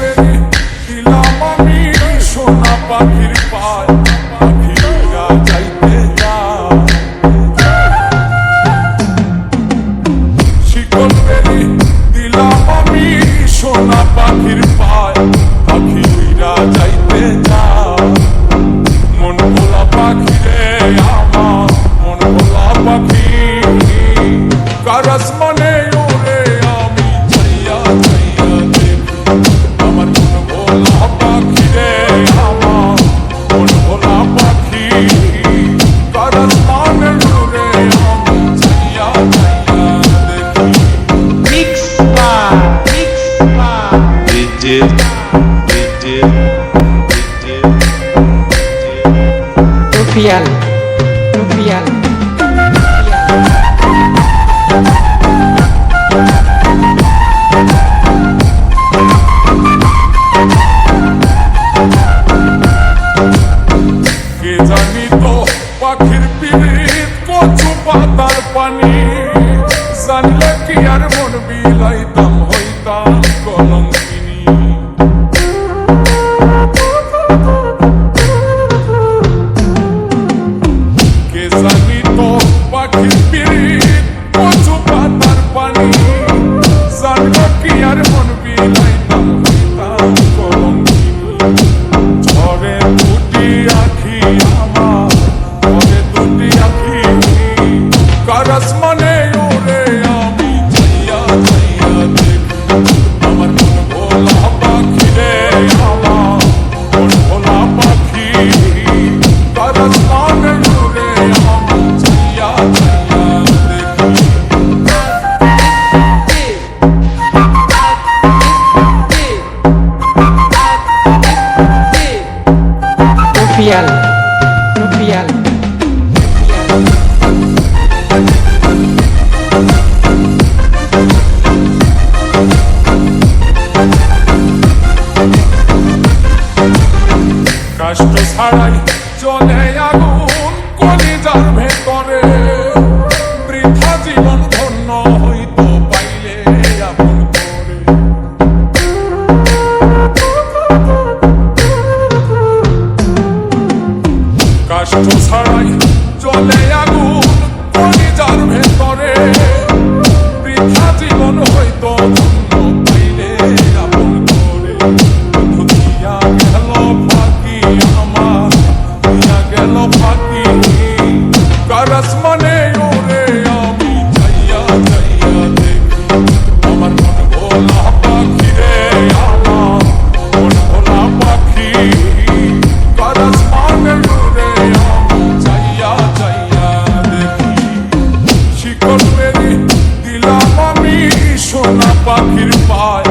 বেরি দিলাম আমি সোনা পাখির পায়, পাখিরা যাইতে যায়। শিকল বেরি দিলাম আমি সোনা পাখির পায়, পাখিরা যাইতে যায়। মন ভোলা পাখি রে আমার, মন ভোলা পাখি, কার আসমানে ওরে আমি চাইয়া চাইয়া দেখি। আমার মন ভোলা পাখি রে আমার, মন ভোলা পাখি, কার আসমানে ওরে আমি চাইয়া চাইয়া দেখি। Rufial, Rufial. কে জানি তো পাখির পিরিত কচু পাতার পানি, জানলে কি আর মন বিলাইতাম হইতাম কলঙ্কিনী। কে জানি তো পাখির পিরিত কচু পাতার পানি, জানলে কি আর মন বিলাইতাম হইতাম কলঙ্কিনী। ঝরে দুটি আখি আমার, ঝরে দুটি আখি, কার আসমানে ওরে আমি চাইয়া চাইয়া দেখি। আমার মন ভোলা পাখি রে আমার, মন ভোলা পাখি, কার আসমানে ওরে আমি চাইয়া চাইয়া দেখি। Rufial, Rufial. কষ্ট ছাড়াই চলে আগুন কলিজার ভেতরে, বৃথা জীবন ধন্য হইতো পাইলে আপন করে। কষ্ট ছাড়াই চলে আগুন কলিজার ভেতরে, বৃথা জীবন হইতো ধন্য পাইলে আপন করে। বন্ধু দিয়া গেল ফাঁকি আমার, দিয়া গেল ফাঁকি, কার আসমানে ওরে আমি চাইয়া চাইয়া দেখি। আমার মন ভোলা পাখি রে আমার, মন ভোলা পাখি, কার আসমানে ওরে আমি চাইয়া চাইয়া দেখি। শিকল বেরি দিলাম আমি সোনা পাখির পায়,